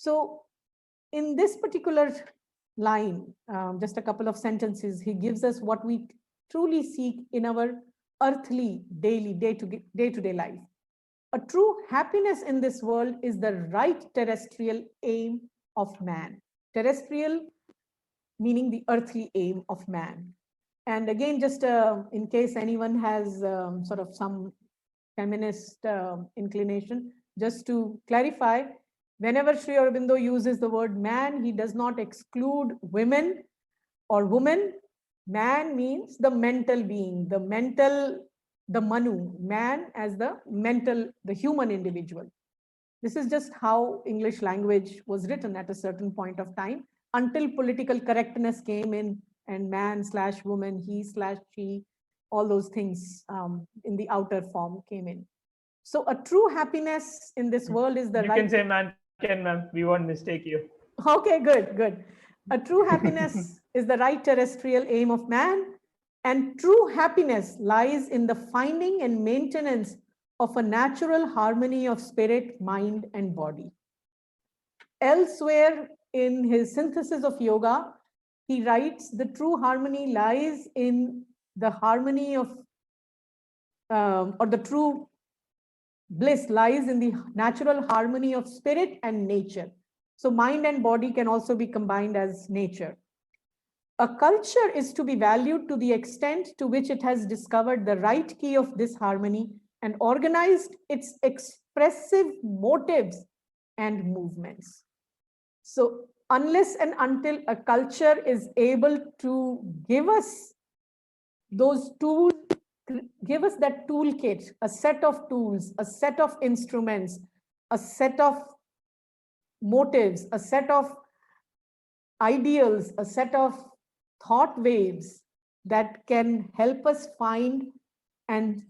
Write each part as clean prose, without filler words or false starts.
So in this particular line, just a couple of sentences, he gives us what we truly seek in our earthly, daily, day-to-day life. A true happiness in this world is the right terrestrial aim of man. Terrestrial meaning the earthly aim of man. And again, just in case anyone has sort of some feminist inclination, just to clarify, whenever Sri Aurobindo uses the word man, he does not exclude women or woman. Man means the mental being, the Manu, man as the mental, the human individual. This is just how English language was written at a certain point of time until political correctness came in and man/woman, he/she, all those things in the outer form came in. So a true happiness in this world is the You right... can say man can, ma'am. We won't mistake you. Okay, good. A true happiness is the right terrestrial aim of man, and true happiness lies in the finding and maintenance of a natural harmony of spirit, mind, and body. Elsewhere in his synthesis of yoga, he writes, the true harmony lies in the harmony of, or the true bliss lies in the natural harmony of spirit and nature. So mind and body can also be combined as nature. A culture is to be valued to the extent to which it has discovered the right key of this harmony and organized its expressive motives and movements. So unless and until a culture is able to give us those tools, give us that toolkit, a set of tools, a set of instruments, a set of motives, a set of ideals, a set of thought waves that can help us find and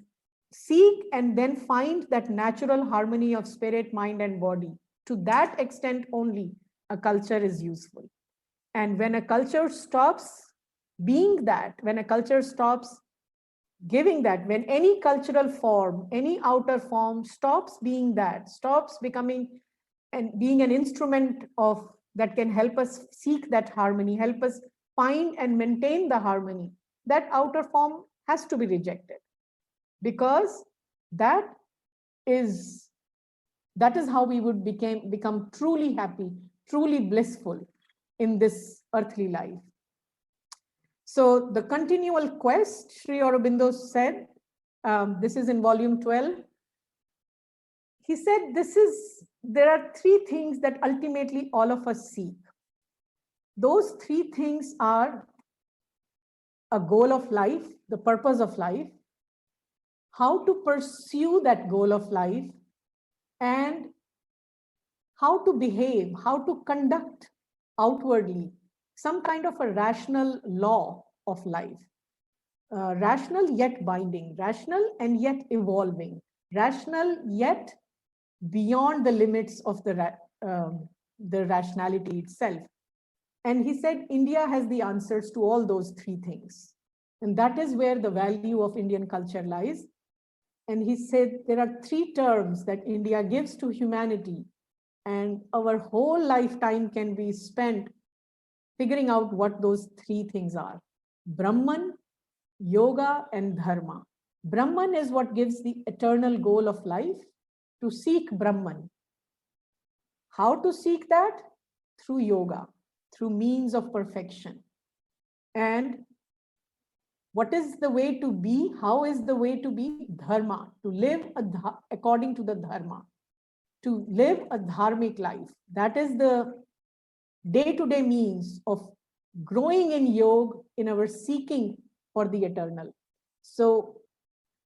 seek and then find that natural harmony of spirit, mind, and body. To that extent only, a culture is useful. And when a culture stops being that, when a culture stops giving that, when any cultural form, any outer form stops being that, stops becoming and being an instrument of that can help us seek that harmony, help us find and maintain the harmony, that outer form has to be rejected, because that is how we would become truly happy, truly blissful in this earthly life. So the continual quest, Sri Aurobindo said, this is in volume 12. He said, there are three things that ultimately all of us seek. Those three things are a goal of life, the purpose of life, how to pursue that goal of life, and how to behave, how to conduct outwardly some kind of a rational law of life. Rational yet binding, rational and yet evolving, rational yet beyond the limits of the rationality itself. And he said, India has the answers to all those three things. And that is where the value of Indian culture lies. And he said, there are three terms that India gives to humanity, and our whole lifetime can be spent figuring out what those three things are: Brahman, yoga, and dharma. Brahman is what gives the eternal goal of life, to seek Brahman. How to seek that? Through yoga, through means of perfection. And what is the way to be? How is the way to be? Dharma, to live according to the dharma, to live a dharmic life. That is the day-to-day means of growing in yoga, in our seeking for the eternal. So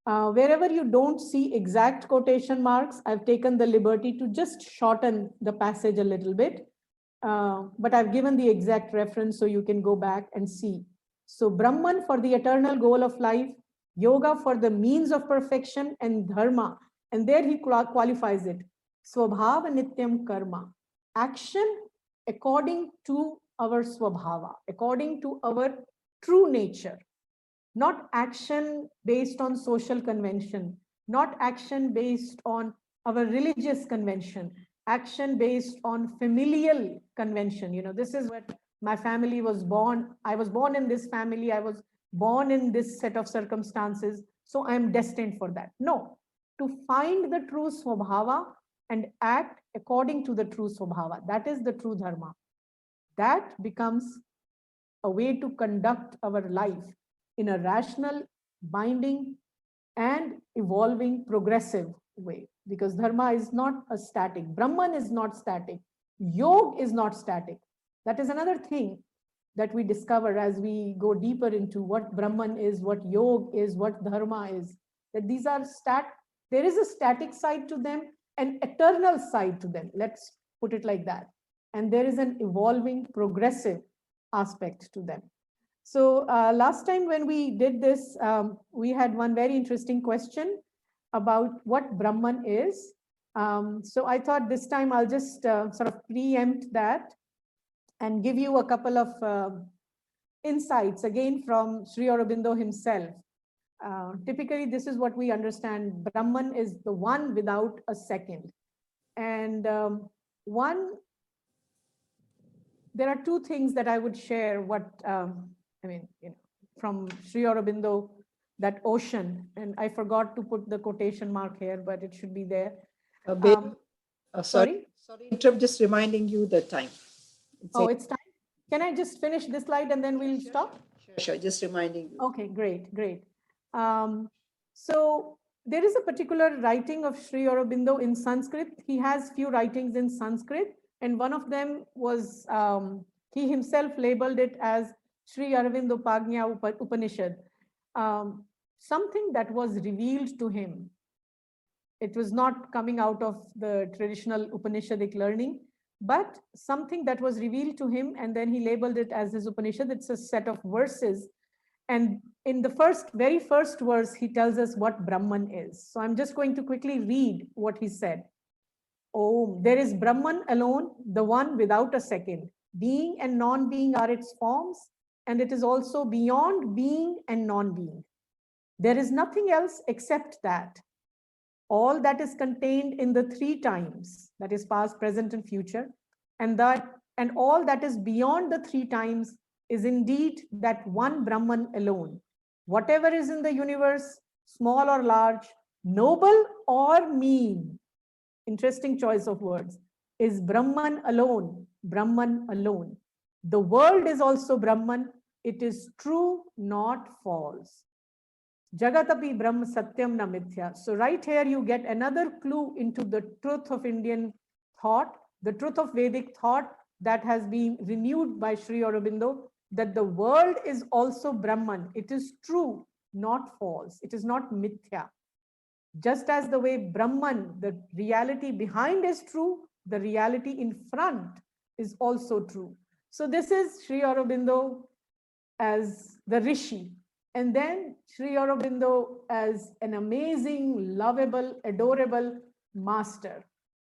wherever you don't see exact quotation marks, I've taken the liberty to just shorten the passage a little bit. But I've given the exact reference so you can go back and see. So Brahman for the eternal goal of life, yoga for the means of perfection, and dharma. And there he qualifies it. Swabhava nityam karma. Action according to our swabhava, according to our true nature. Not action based on social convention, not action based on our religious convention, action based on familial convention. You know, this is what my family was born. I was born in this family. I was born in this set of circumstances. So I'm destined for that. No, to find the true swabhava and act according to the true swabhava. That is the true dharma. That becomes a way to conduct our life in a rational, binding, and evolving, progressive way. Because dharma is not a static. Brahman is not static. Yoga is not static. That is another thing that we discover as we go deeper into what Brahman is, what yoga is, what dharma is. That these are there is a static side to them, an eternal side to them. Let's put it like that. And there is an evolving, progressive aspect to them. So last time when we did this, we had one very interesting question about what Brahman is. So I thought this time I'll just sort of preempt that and give you a couple of insights again from Sri Aurobindo himself. Typically, this is what we understand. Brahman is the one without a second. And there are two things that I would share from Sri Aurobindo, that ocean, and I forgot to put the quotation mark here, but it should be there. Sorry, interrupt, just reminding you the time. It's time. Can I just finish this slide and then we'll stop? Sure, just reminding you. Okay, great. So there is a particular writing of Sri Aurobindo in Sanskrit. He has few writings in Sanskrit, and one of them was, he himself labeled it as Sri Aurobindo Pagnya Upanishad, something that was revealed to him. It was not coming out of the traditional Upanishadic learning, but something that was revealed to him, and then he labeled it as his Upanishad. It's a set of verses. And in the very first verse, he tells us what Brahman is. So I'm just going to quickly read what he said. Oh, there is Brahman alone, the one without a second. Being and non-being are its forms, and it is also beyond being and non-being. There is nothing else except that. All that is contained in the three times, that is past, present, and future, and all that is beyond the three times is indeed that one Brahman alone. Whatever is in the universe, small or large, noble or mean, interesting choice of words, is Brahman alone, Brahman alone. The world is also Brahman. It is true, not false. Jagatapi Brahma Satyam na Mithya. So right here you get another clue into the truth of Indian thought, the truth of Vedic thought that has been renewed by Sri Aurobindo, that the world is also Brahman. It is true, not false. It is not Mithya. Just as the way Brahman, the reality behind is true, the reality in front is also true. So this is Sri Aurobindo as the Rishi. And then Sri Aurobindo as an amazing, lovable, adorable master.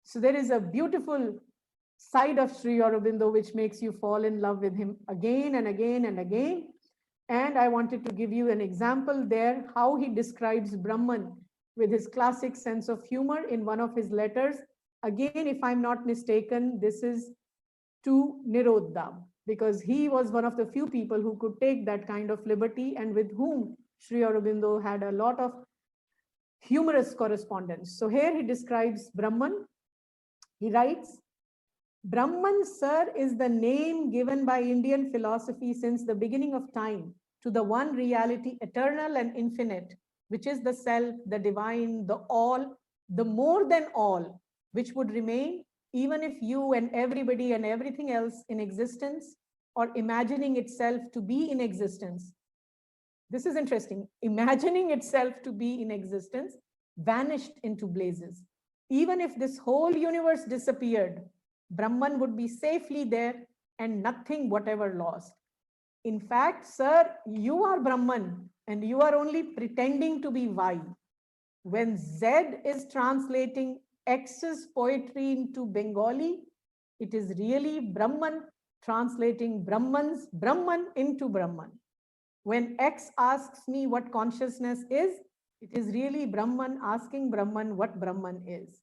So there is a beautiful side of Sri Aurobindo which makes you fall in love with him again and again and again. And I wanted to give you an example there, how he describes Brahman with his classic sense of humor in one of his letters. Again, if I'm not mistaken, this is to Nirodha, because he was one of the few people who could take that kind of liberty and with whom Sri Aurobindo had a lot of humorous correspondence. So here he describes Brahman. He writes, Brahman, sir, is the name given by Indian philosophy since the beginning of time to the one reality, eternal and infinite, which is the self, the divine, the all, the more than all, which would remain even if you and everybody and everything else in existence or imagining itself to be in existence. This is interesting. Imagining itself to be in existence vanished into blazes. Even if this whole universe disappeared, Brahman would be safely there and nothing whatever lost. In fact, sir, you are Brahman and you are only pretending to be Y. When Z is translating X's poetry into Bengali, it is really Brahman translating Brahman's Brahman into Brahman. When X asks me what consciousness is, it is really Brahman asking Brahman what Brahman is.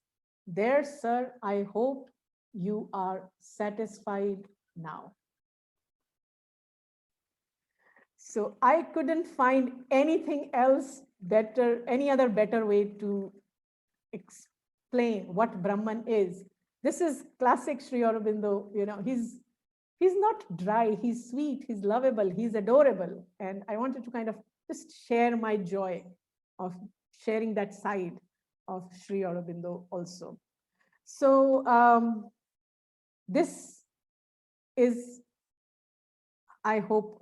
There, sir, I hope you are satisfied now. So I couldn't find anything else better, any other better way to explain what Brahman is. This is classic Sri Aurobindo. He's not dry, he's sweet, he's lovable, he's adorable. And I wanted to kind of just share my joy of sharing that side of Sri Aurobindo also. So this is, I hope,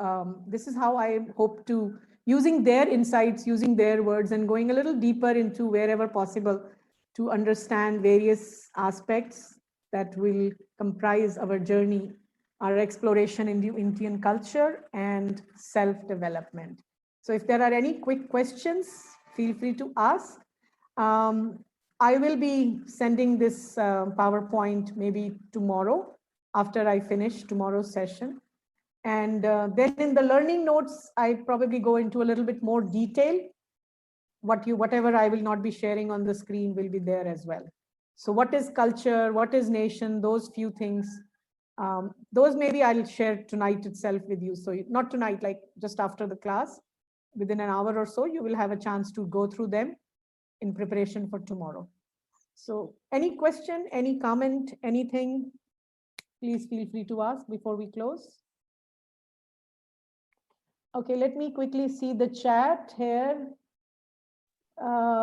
this is how I hope to, using their insights, using their words, and going a little deeper into wherever possible to understand various aspects that will comprise our journey, our exploration in the Indian culture and self-development. So if there are any quick questions, feel free to ask. I will be sending this PowerPoint maybe tomorrow after I finish tomorrow's session. And then in the learning notes, I probably go into a little bit more detail. Whatever I will not be sharing on the screen will be there as well. So what is culture, what is nation, those few things, those maybe I'll share tonight itself with you. So not tonight, like just after the class, within an hour or so, you will have a chance to go through them in preparation for tomorrow. So any question, any comment, anything, please feel free to ask before we close. Okay, let me quickly see the chat here.